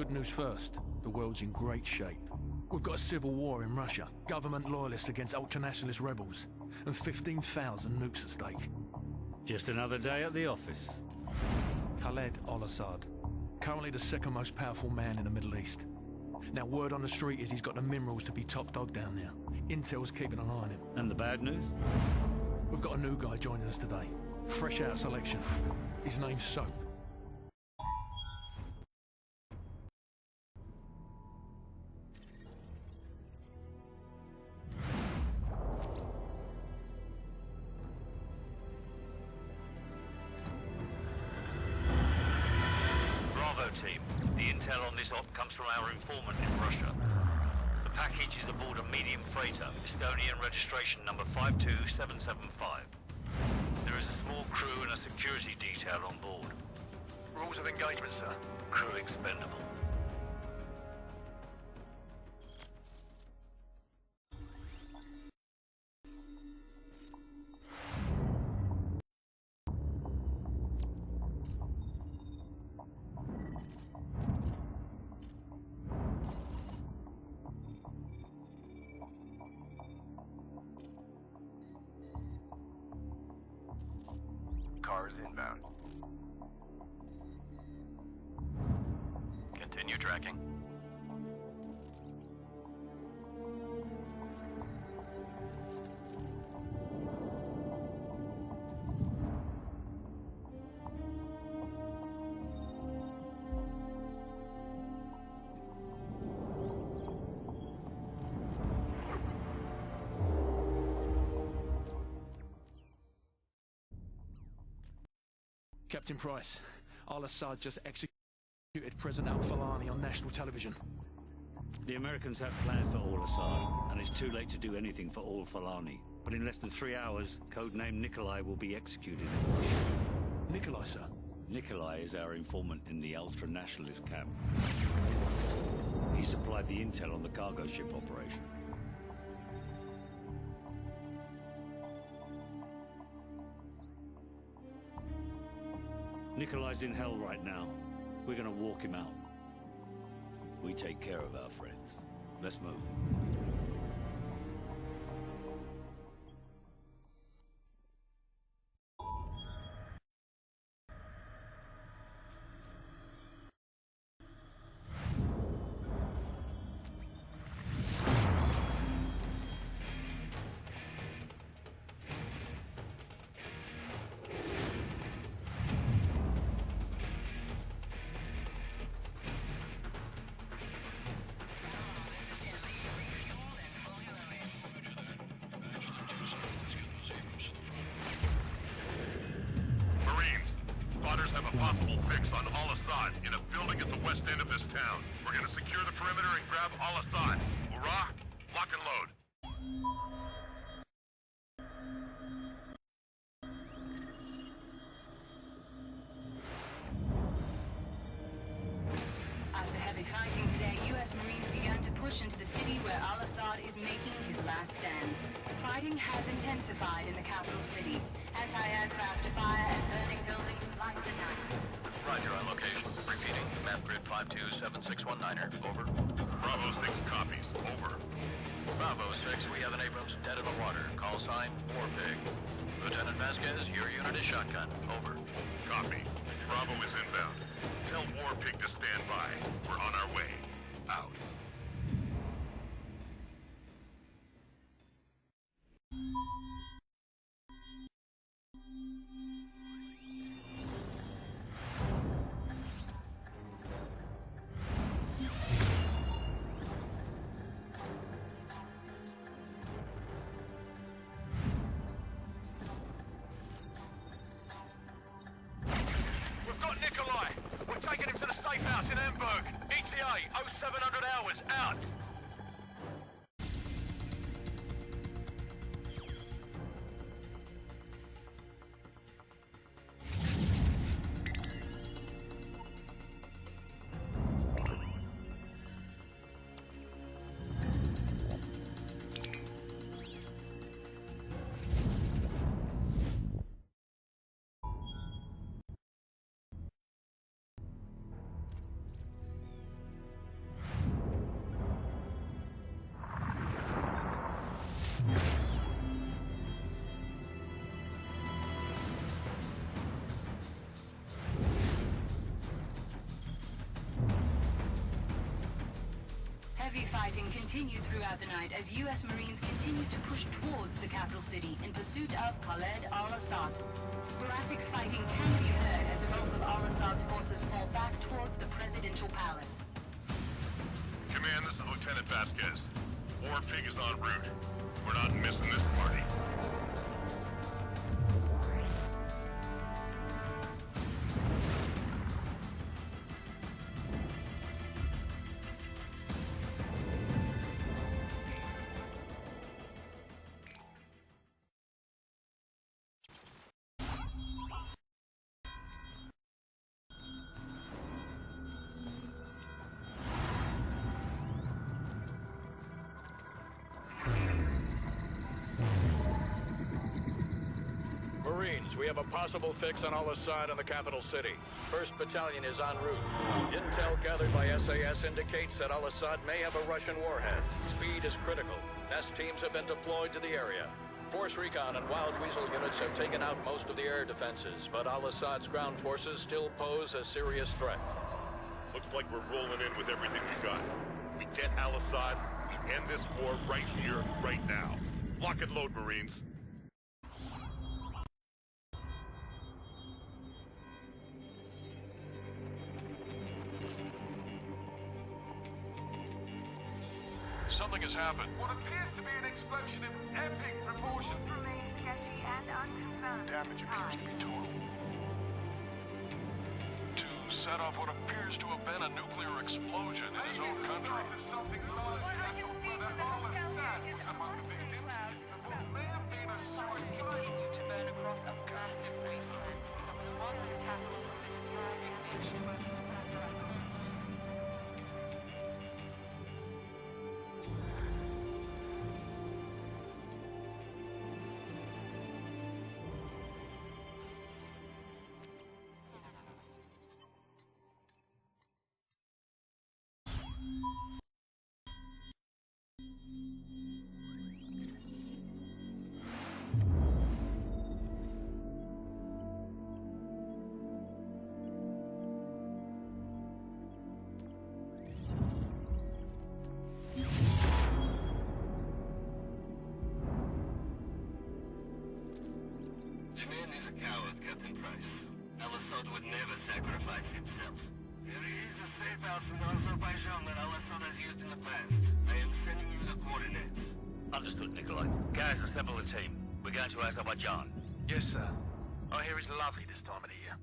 Good news first. The world's in great shape. We've got a civil war in Russia, government loyalists against ultranationalist rebels, and 15,000 nukes at stake. Just another day at the office. Khaled al-Assad, currently the second most powerful man in the Middle East. Now, word on the street is he's got the minerals to be top dog down there. Intel's keeping an eye on him. And the bad news? We've got a new guy joining us today. Fresh out of selection. His name's Soap. Team. The intel on this op comes from our informant in Russia. The package is aboard a medium freighter, Estonian registration number 52775. There is a small crew and a security detail on board. Rules of engagement, sir. Crew expendable. Cars inbound. Continue tracking. Captain Price, al-Assad just executed President al-Falani on national television. The Americans have plans for al-Assad, and it's too late to do anything for al-Falani. But in less than 3 hours, codename Nikolai will be executed in Russia. Nikolai, sir? Nikolai is our informant in the ultra-nationalist camp. He supplied the intel on the cargo ship operation. Nikolai's in hell right now. We're gonna walk him out. We take care of our friends. Let's move. Have a possible fix on al-Assad in a building at the west end of this town. We're gonna secure the perimeter and grab al-Assad. Hurrah! Lock and load. After heavy fighting today, U.S. Marines began to push into the city where al-Assad is making his last stand. Fighting has intensified in the capital city. Anti-aircraft fire and burning buildings light the night. Roger on location. Repeating. Map grid 527619er. Over. Bravo 6 copies. Over. Bravo 6, we have an Abrams dead in the water. Call sign, Warpig. Lieutenant Vasquez, your unit is shotgun. Over. Copy. Bravo is inbound. Tell Warpig to stand by. We're on our way. Out. Nikolai! We're taking him to the safe house in Hamburg. ETA 0700 hours. Out! Heavy fighting continued throughout the night as U.S. Marines continued to push towards the capital city in pursuit of Khaled al-Assad. Sporadic fighting can be heard as the bulk of al-Assad's forces fall back towards the presidential palace. Command, this is Lieutenant Vasquez. War Pig is en route. We're not missing this party. Marines, we have a possible fix on al-Assad in the capital city. 1st Battalion is en route. Intel gathered by SAS indicates that al-Assad may have a Russian warhead. Speed is critical. Nest teams have been deployed to the area. Force Recon and Wild Weasel units have taken out most of the air defenses, but al-Assad's ground forces still pose a serious threat. Looks like we're rolling in with everything we got. We get al-Assad, we end this war right here, right now. Lock and load, Marines. Something has happened. What appears to be an explosion of epic proportions. Remains sketchy and unconfirmed. Damage appears to be total. To set off what appears to have been a nuclear explosion in his own country. Something large that al-Assad was among the victims of what may have been a suicidal... to burn across a massive wasteland that was once the capital of this thriving nation. The man is a coward, Captain Price. Al-Assad would never sacrifice himself. There is a safe house in Azerbaijan that Al-Assad has used in the past. I am sending you the coordinates. Understood, Nikolai. Guys, assemble the team. We're going to Azerbaijan. Yes, sir. I hear it's lovely this time of the year.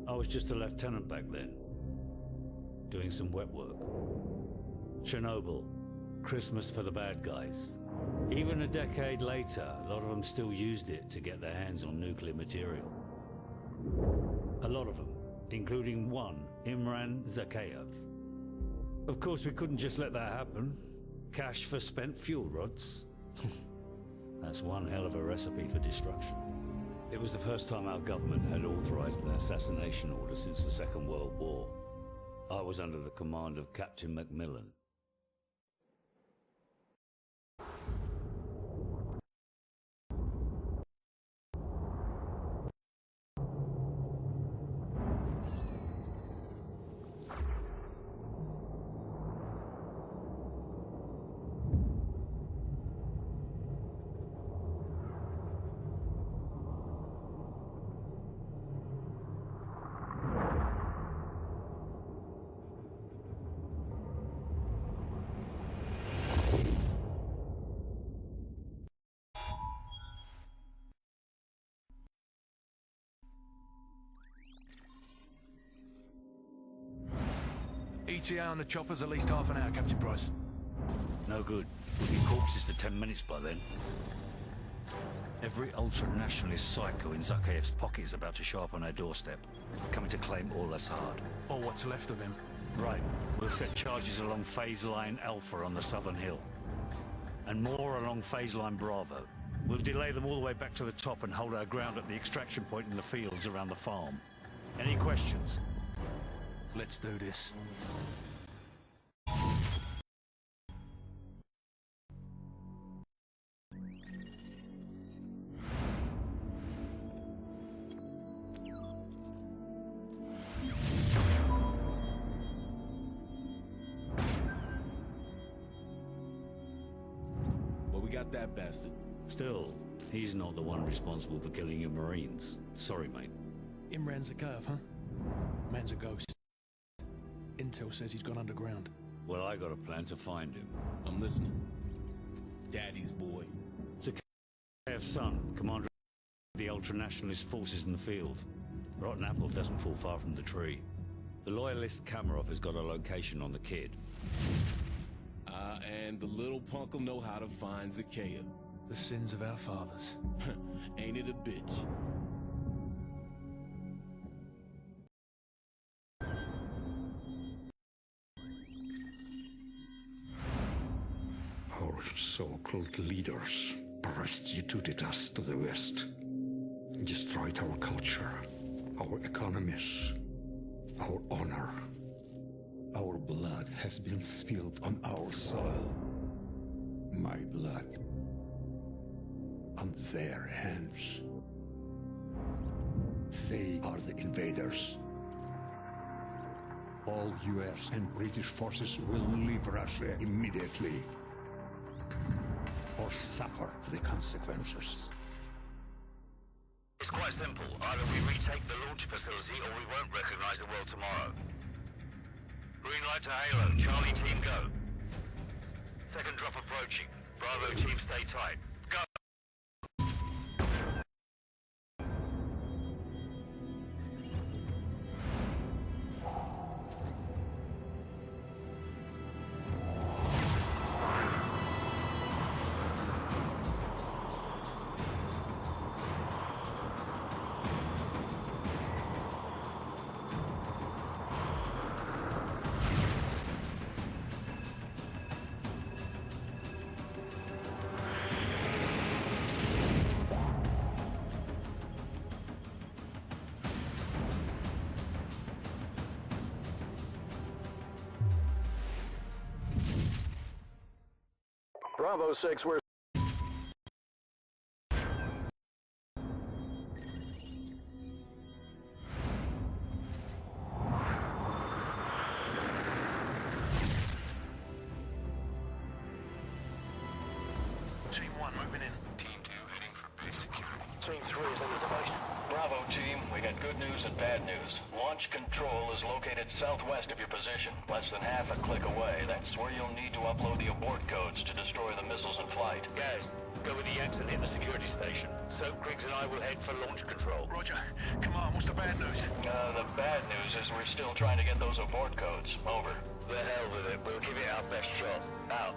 I was just a lieutenant back then, doing some wet work. Chernobyl, Christmas for the bad guys. Even a decade later, a lot of them still used it to get their hands on nuclear material. A lot of them, including one, Imran Zakhaev. Of course, we couldn't just let that happen. Cash for spent fuel rods. That's one hell of a recipe for destruction. It was the first time our government had authorized an assassination order since the Second World War. I was under the command of Captain Macmillan. ETA on the chopper's at least half an hour, Captain Price. No good. We'll be corpses for 10 minutes by then. Every ultra-nationalist psycho in Zakhaev's pocket is about to show up on our doorstep, coming to claim al-Assad. Or what's left of him. Right. We'll set charges along phase line Alpha on the southern hill. And more along phase line Bravo. We'll delay them all the way back to the top and hold our ground at the extraction point in the fields around the farm. Any questions? Let's do this. Well, we got that bastard. Still, he's not the one responsible for killing your Marines. Sorry, mate. Imran's a curve, huh? Man's a ghost. Intel says he's gone underground. Well, I got a plan to find him. I'm listening. Daddy's boy. Zakhaev's son, commander of the ultra-nationalist forces in the field. Rotten apple doesn't fall far from the tree. The loyalist Kamarov has got a location on the kid. And the little punk'll know how to find Zakhaev. The sins of our fathers. Ain't it a bitch? Our so-called leaders prostituted us to the West, destroyed our culture, our economies, our honor. Our blood has been spilled on our soil. My blood on their hands. They are the invaders. All US and British forces will leave Russia immediately, or suffer the consequences. It's quite simple. Either we retake the launch facility or we won't recognize the world tomorrow. Green light to Halo. Charlie team go. Second drop approaching. Bravo team stay tight. Go! Bravo 6, we're... Team 1 moving in. Team 2 heading for base security. Team 3 is on the device. Bravo team, we got good news and bad news. Launch control is located southwest of your position, less than half a click away. That's where you'll need to upload the abort codes to destroy the missiles in flight. Guys, go with the Yanks and hit the security station. So Griggs and I will head for launch control. Roger. Come on, what's the bad news? The bad news is we're still trying to get those abort codes. Over. The hell with it. We'll give it our best shot. Out.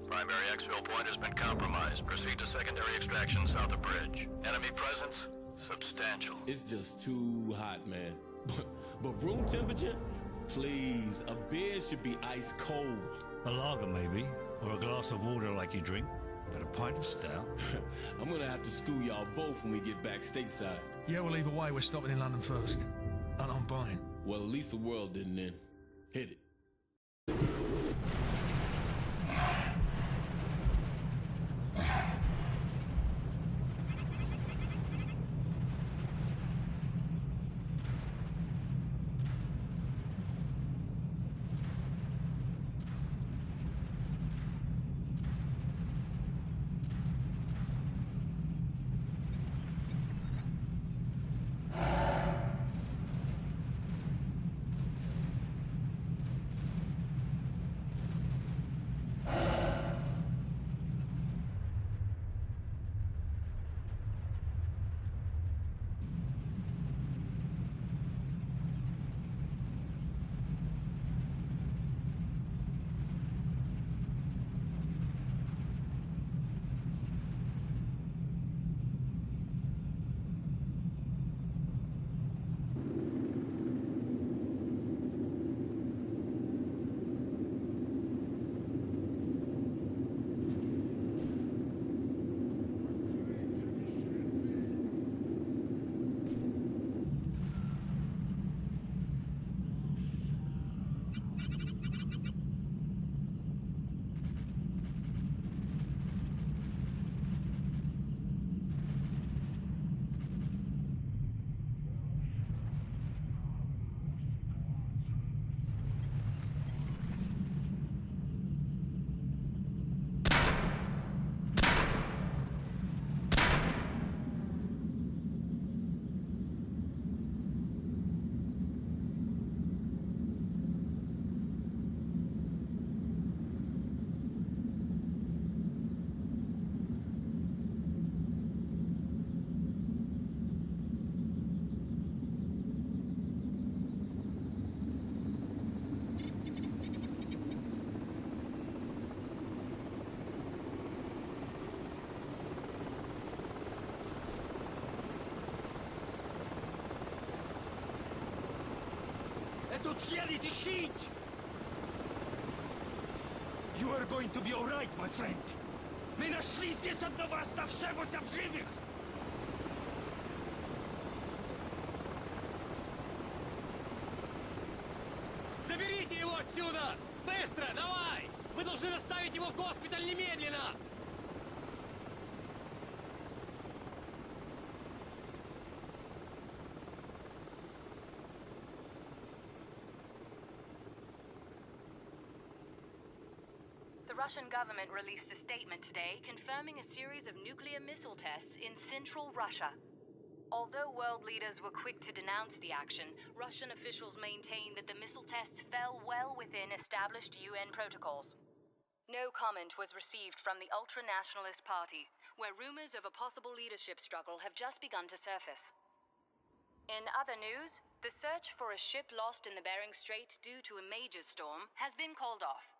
Primary exfil point has been compromised. Proceed to secondary extraction south of bridge. Enemy presence? Substantial. It's just too hot, man. But room temperature? Please, a beer should be ice cold. A lager, maybe, or a glass of water like you drink, but a pint of stout. I'm gonna have to school y'all both when we get back stateside. Yeah, well, either way, we're stopping in London first. And I'm buying. Well, at least the world didn't end. Hit it. тут цели дышить! You are going to be alright, my friend. Мы нашли здесь одного оставшегося в живых! Заберите его отсюда! Быстро, давай! Мы должны доставить его в госпиталь немедленно! The Russian government released a statement today confirming a series of nuclear missile tests in central Russia. Although world leaders were quick to denounce the action, Russian officials maintained that the missile tests fell well within established UN protocols. No comment was received from the ultra-nationalist party, where rumors of a possible leadership struggle have just begun to surface. In other news, the search for a ship lost in the Bering Strait due to a major storm has been called off.